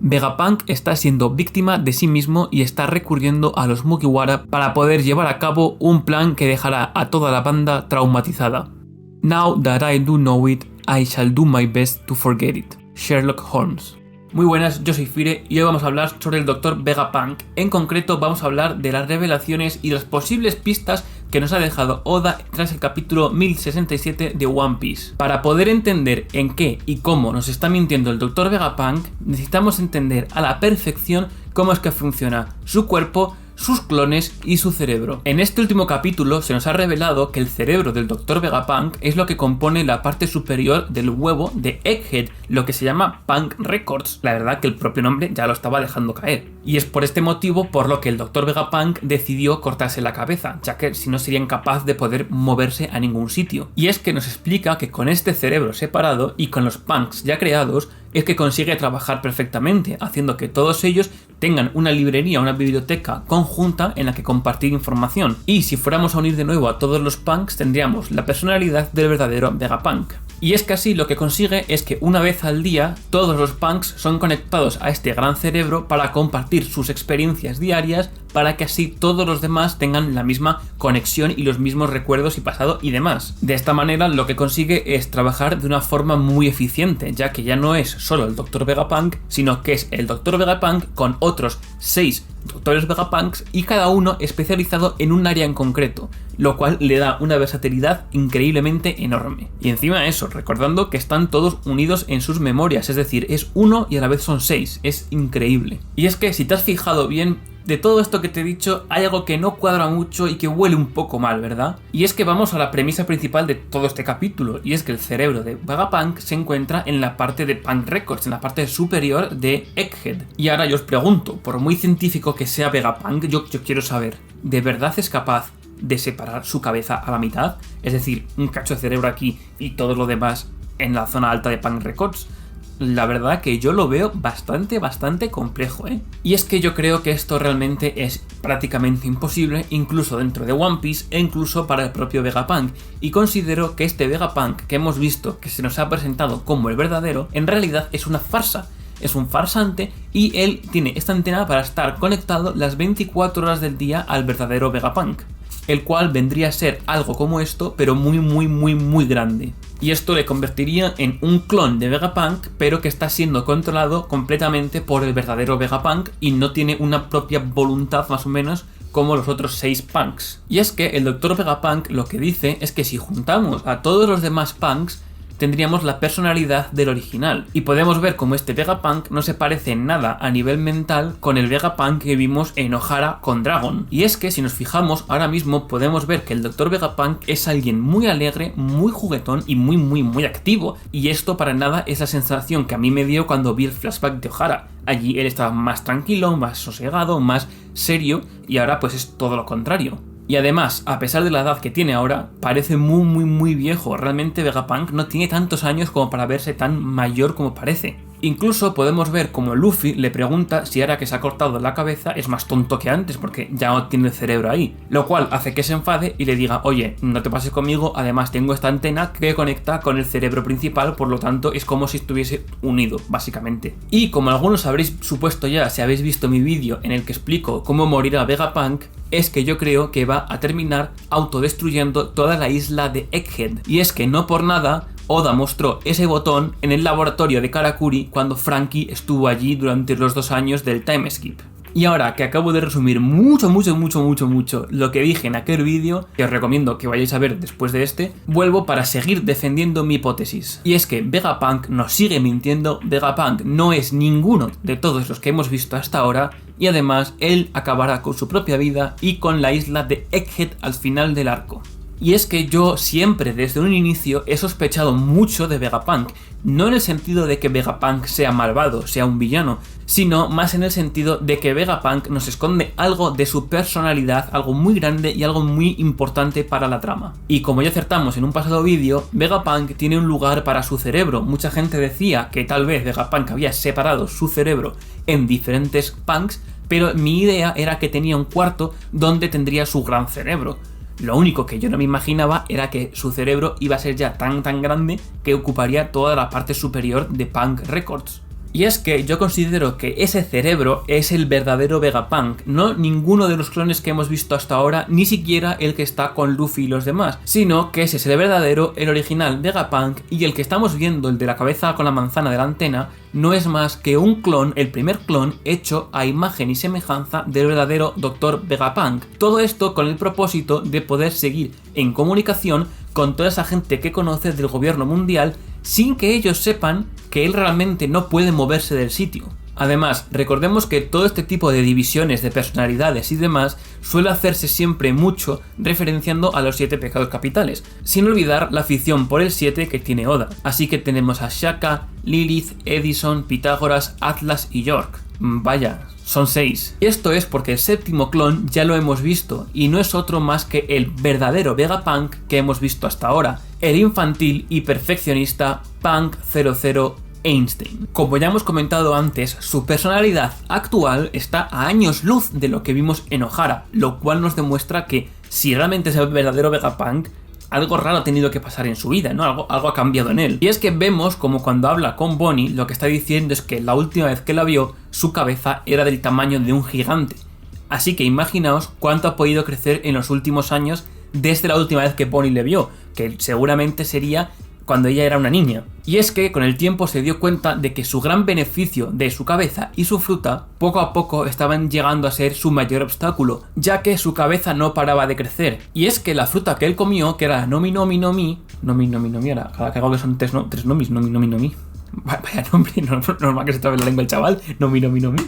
Vegapunk está siendo víctima de sí mismo y está recurriendo a los Mugiwara para poder llevar a cabo un plan que dejará a toda la banda traumatizada. Now that I do know it, I shall do my best to forget it. Sherlock Holmes. Muy buenas, yo soy Fire y hoy vamos a hablar sobre el Dr. Vegapunk. En concreto vamos a hablar de las revelaciones y las posibles pistas que nos ha dejado Oda tras el capítulo 1067 de One Piece. Para poder entender en qué y cómo nos está mintiendo el Dr. Vegapunk, necesitamos entender a la perfección cómo es que funciona su cuerpo, sus clones y su cerebro. En este último capítulo se nos ha revelado que el cerebro del Dr. Vegapunk es lo que compone la parte superior del huevo de Egghead, lo que se llama Punk Records. La verdad que el propio nombre ya lo estaba dejando caer. Y es por este motivo por lo que el Dr. Vegapunk decidió cortarse la cabeza, ya que si no sería incapaz de poder moverse a ningún sitio. Y es que nos explica que con este cerebro separado y con los punks ya creados, es que consigue trabajar perfectamente, haciendo que todos ellos tengan una librería, una biblioteca conjunta en la que compartir información. Y si fuéramos a unir de nuevo a todos los punks, tendríamos la personalidad del verdadero Vegapunk. Y es que así lo que consigue es que una vez al día todos los punks son conectados a este gran cerebro para compartir sus experiencias diarias, para que así todos los demás tengan la misma conexión y los mismos recuerdos y pasado y demás. De esta manera lo que consigue es trabajar de una forma muy eficiente, ya que ya no es solo el Dr. Vegapunk, sino que es el Dr. Vegapunk con otros 6 Doctores Vegapunks y cada uno especializado en un área en concreto, lo cual le da una versatilidad increíblemente enorme. Y encima de eso, recordando que están todos unidos en sus memorias, es decir, es uno y a la vez son 6, es increíble. Y es que si te has fijado bien, de todo esto que te he dicho, hay algo que no cuadra mucho y que huele un poco mal, ¿verdad? Y es que vamos a la premisa principal de todo este capítulo, y es que el cerebro de Vegapunk se encuentra en la parte de Punk Records, en la parte superior de Egghead. Y ahora yo os pregunto, por muy científico que sea Vegapunk, yo quiero saber, ¿de verdad es capaz de separar su cabeza a la mitad? Es decir, un cacho de cerebro aquí y todo lo demás en la zona alta de Punk Records. La verdad que yo lo veo bastante complejo, ¿eh? Y es que yo creo que esto realmente es prácticamente imposible, incluso dentro de One Piece e incluso para el propio Vegapunk. Y considero que este Vegapunk que hemos visto, que se nos ha presentado como el verdadero, en realidad es una farsa. Es un farsante y él tiene esta antena para estar conectado las 24 horas del día al verdadero Vegapunk, el cual vendría a ser algo como esto, pero muy grande. Y esto le convertiría en un clon de Vegapunk, pero que está siendo controlado completamente por el verdadero Vegapunk y no tiene una propia voluntad más o menos como los otros 6 punks. Y es que el Dr. Vegapunk lo que dice es que si juntamos a todos los demás punks, tendríamos la personalidad del original. Y podemos ver cómo este Vegapunk no se parece en nada a nivel mental con el Vegapunk que vimos en Ohara con Dragon. Y es que si nos fijamos, ahora mismo podemos ver que el Dr. Vegapunk es alguien muy alegre, muy juguetón y muy activo. Y esto para nada es la sensación que a mí me dio cuando vi el flashback de Ohara. Allí él estaba más tranquilo, más sosegado, más serio, y ahora pues es todo lo contrario. Y además, a pesar de la edad que tiene ahora, parece muy viejo. Realmente Vegapunk no tiene tantos años como para verse tan mayor como parece. Incluso podemos ver como Luffy le pregunta si ahora que se ha cortado la cabeza es más tonto que antes porque ya no tiene el cerebro ahí. Lo cual hace que se enfade y le diga, oye, no te pases conmigo, además tengo esta antena que conecta con el cerebro principal, por lo tanto es como si estuviese unido, básicamente. Y como algunos habréis supuesto ya si habéis visto mi vídeo en el que explico cómo morirá Vegapunk, es que yo creo que va a terminar autodestruyendo toda la isla de Egghead. Y es que no por nada Oda mostró ese botón en el laboratorio de Karakuri cuando Franky estuvo allí durante los 2 años del time skip. Y ahora que acabo de resumir mucho lo que dije en aquel vídeo, que os recomiendo que vayáis a ver después de este, vuelvo para seguir defendiendo mi hipótesis. Y es que Vegapunk nos sigue mintiendo, Vegapunk no es ninguno de todos los que hemos visto hasta ahora, y además él acabará con su propia vida y con la isla de Egghead al final del arco. Y es que yo siempre desde un inicio he sospechado mucho de Vegapunk, no en el sentido de que Vegapunk sea malvado, sea un villano, sino más en el sentido de que Vegapunk nos esconde algo de su personalidad, algo muy grande y algo muy importante para la trama. Y como ya acertamos en un pasado vídeo, Vegapunk tiene un lugar para su cerebro. Mucha gente decía que tal vez Vegapunk había separado su cerebro en diferentes punks, pero mi idea era que tenía un cuarto donde tendría su gran cerebro. Lo único que yo no me imaginaba era que su cerebro iba a ser ya tan grande que ocuparía toda la parte superior de Punk Records. Y es que yo considero que ese cerebro es el verdadero Vegapunk, no ninguno de los clones que hemos visto hasta ahora, ni siquiera el que está con Luffy y los demás, sino que ese es el verdadero, el original Vegapunk, y el que estamos viendo, el de la cabeza con la manzana de la antena, no es más que un clon, el primer clon hecho a imagen y semejanza del verdadero Dr. Vegapunk. Todo esto con el propósito de poder seguir en comunicación con toda esa gente que conoce del gobierno mundial sin que ellos sepan que él realmente no puede moverse del sitio. Además, recordemos que todo este tipo de divisiones de personalidades y demás suele hacerse siempre mucho referenciando a los 7 pecados capitales, sin olvidar la afición por el 7 que tiene Oda. Así que tenemos a Shaka, Lilith, Edison, Pitágoras, Atlas y York. Vaya, son 6. Y esto es porque el séptimo clon ya lo hemos visto y no es otro más que el verdadero Vegapunk que hemos visto hasta ahora, el infantil y perfeccionista Punk 00 Einstein. Como ya hemos comentado antes, su personalidad actual está a años luz de lo que vimos en Ohara, lo cual nos demuestra que si realmente es el verdadero Vegapunk, algo raro ha tenido que pasar en su vida, ¿no? Algo ha cambiado en él. Y es que vemos como cuando habla con Bonnie, lo que está diciendo es que la última vez que la vio, su cabeza era del tamaño de un gigante. Así que imaginaos cuánto ha podido crecer en los últimos años desde la última vez que Bonnie le vio, que seguramente sería cuando ella era una niña. Y es que con el tiempo se dio cuenta de que su gran beneficio de su cabeza y su fruta poco a poco estaban llegando a ser su mayor obstáculo, ya que su cabeza no paraba de crecer. Y es que la fruta que él comió, que era Nomi Nomi Nomi, ahora cada que hago que son tres nomis, Nomi Nomi Nomi. Vaya nombre, normal que se trabe la lengua el chaval, Nomi Nomi Nomi.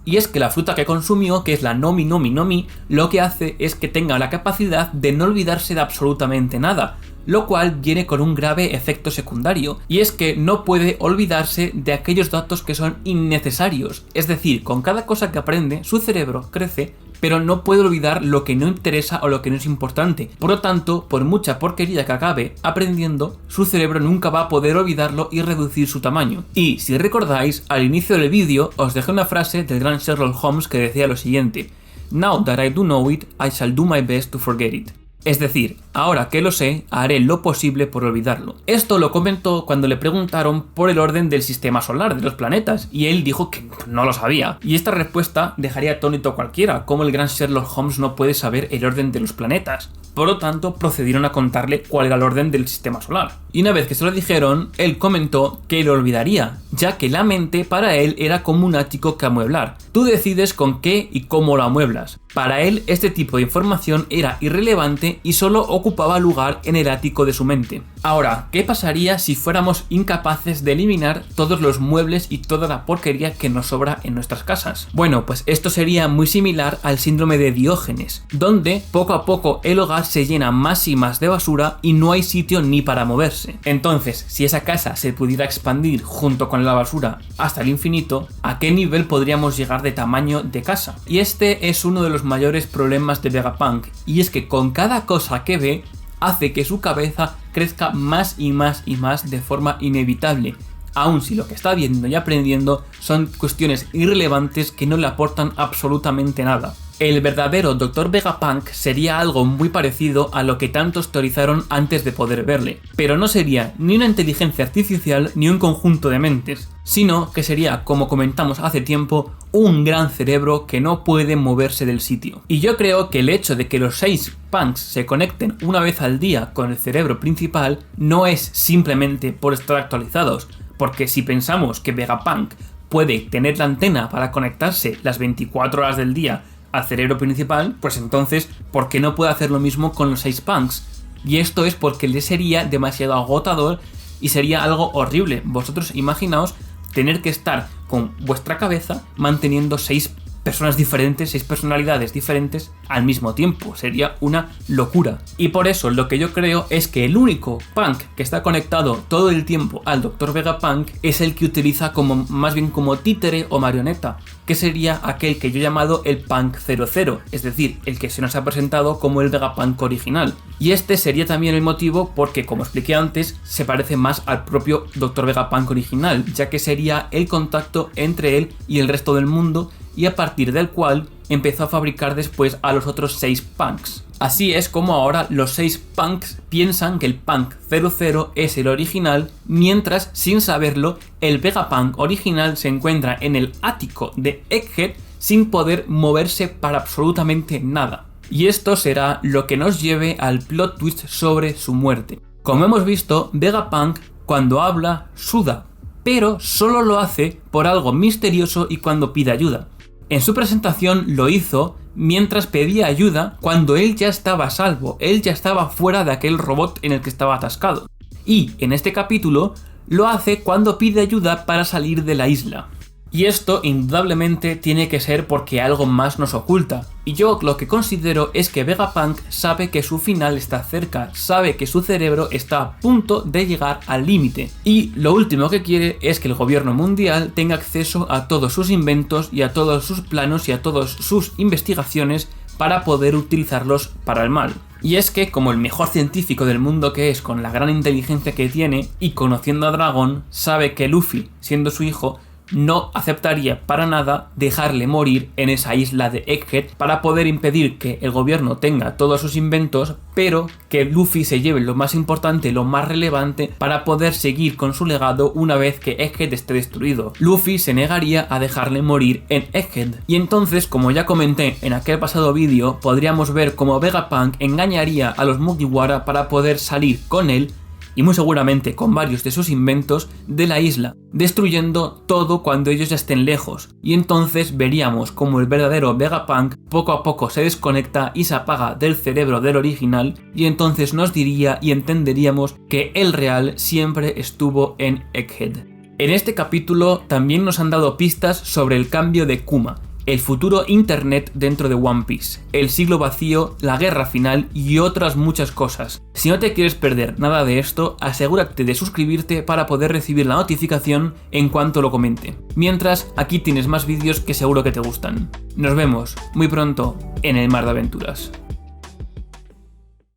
Y es que la fruta que consumió, que es la Nomi Nomi Nomi, lo que hace es que tenga la capacidad de no olvidarse de absolutamente nada, lo cual viene con un grave efecto secundario, y es que no puede olvidarse de aquellos datos que son innecesarios. Es decir, con cada cosa que aprende, su cerebro crece, pero no puede olvidar lo que no interesa o lo que no es importante. Por lo tanto, por mucha porquería que acabe aprendiendo, su cerebro nunca va a poder olvidarlo y reducir su tamaño. Y si recordáis, al inicio del vídeo os dejé una frase del gran Sherlock Holmes que decía lo siguiente: "Now that I do know it, I shall do my best to forget it". Es decir, ahora que lo sé, haré lo posible por olvidarlo. Esto lo comentó cuando le preguntaron por el orden del sistema solar, de los planetas, y él dijo que no lo sabía. Y esta respuesta dejaría atónito a cualquiera, como el gran Sherlock Holmes no puede saber el orden de los planetas. Por lo tanto, procedieron a contarle cuál era el orden del sistema solar. Y una vez que se lo dijeron, él comentó que lo olvidaría, ya que la mente para él era como un ático que amueblar. Tú decides con qué y cómo lo amueblas. Para él, este tipo de información era irrelevante y solo ocupaba lugar en el ático de su mente. Ahora, ¿qué pasaría si fuéramos incapaces de eliminar todos los muebles y toda la porquería que nos sobra en nuestras casas? Bueno, pues esto sería muy similar al síndrome de Diógenes, donde poco a poco el hogar se llena más y más de basura y no hay sitio ni para moverse. Entonces, si esa casa se pudiera expandir junto con la basura hasta el infinito, ¿a qué nivel podríamos llegar de tamaño de casa? Y este es uno de los mayores problemas de Vegapunk, y es que con cada cosa que ve, hace que su cabeza crezca más y más y más de forma inevitable, aun si lo que está viendo y aprendiendo son cuestiones irrelevantes que no le aportan absolutamente nada. El verdadero Dr. Vegapunk sería algo muy parecido a lo que tantos teorizaron antes de poder verle, pero no sería ni una inteligencia artificial ni un conjunto de mentes, sino que sería, como comentamos hace tiempo, un gran cerebro que no puede moverse del sitio. Y yo creo que el hecho de que los 6 punks se conecten una vez al día con el cerebro principal no es simplemente por estar actualizados, porque si pensamos que Vegapunk puede tener la antena para conectarse las 24 horas del día al cerebro principal, pues entonces, ¿por qué no puede hacer lo mismo con los 6 punks? Y esto es porque le sería demasiado agotador y sería algo horrible. Vosotros imaginaos tener que estar con vuestra cabeza manteniendo 6 personas diferentes, 6 personalidades diferentes al mismo tiempo. Sería una locura. Y por eso lo que yo creo es que el único punk que está conectado todo el tiempo al Dr. Vegapunk es el que utiliza como más bien como títere o marioneta, que sería aquel que yo he llamado el Punk 00, es decir, el que se nos ha presentado como el Vegapunk original. Y este sería también el motivo porque, como expliqué antes, se parece más al propio Dr. Vegapunk original, ya que sería el contacto entre él y el resto del mundo, y a partir del cual empezó a fabricar después a los otros 6 punks. Así es como ahora los 6 punks piensan que el Punk 00 es el original, mientras, sin saberlo, el Vegapunk original se encuentra en el ático de Egghead sin poder moverse para absolutamente nada. Y esto será lo que nos lleve al plot twist sobre su muerte. Como hemos visto, Vegapunk cuando habla suda, pero solo lo hace por algo misterioso y cuando pide ayuda. En su presentación lo hizo mientras pedía ayuda cuando él ya estaba a salvo, él ya estaba fuera de aquel robot en el que estaba atascado. Y en este capítulo lo hace cuando pide ayuda para salir de la isla. Y esto indudablemente tiene que ser porque algo más nos oculta. Y yo lo que considero es que Vegapunk sabe que su final está cerca, sabe que su cerebro está a punto de llegar al límite. Y lo último que quiere es que el gobierno mundial tenga acceso a todos sus inventos y a todos sus planos y a todas sus investigaciones para poder utilizarlos para el mal. Y es que, como el mejor científico del mundo que es, con la gran inteligencia que tiene y conociendo a Dragon, sabe que Luffy, siendo su hijo, no aceptaría para nada dejarle morir en esa isla de Egghead para poder impedir que el gobierno tenga todos sus inventos, pero que Luffy se lleve lo más importante, lo más relevante para poder seguir con su legado una vez que Egghead esté destruido. Luffy se negaría a dejarle morir en Egghead. Y entonces, como ya comenté en aquel pasado vídeo, podríamos ver cómo Vegapunk engañaría a los Mugiwara para poder salir con él y muy seguramente con varios de sus inventos de la isla, destruyendo todo cuando ellos ya estén lejos, y entonces veríamos como el verdadero Vegapunk poco a poco se desconecta y se apaga del cerebro del original, y entonces nos diría y entenderíamos que el real siempre estuvo en Egghead. En este capítulo también nos han dado pistas sobre el cambio de Kuma, el futuro internet dentro de One Piece, el siglo vacío, la guerra final y otras muchas cosas. Si no te quieres perder nada de esto, asegúrate de suscribirte para poder recibir la notificación en cuanto lo comente. Mientras, aquí tienes más vídeos que seguro que te gustan. Nos vemos muy pronto en el mar de aventuras.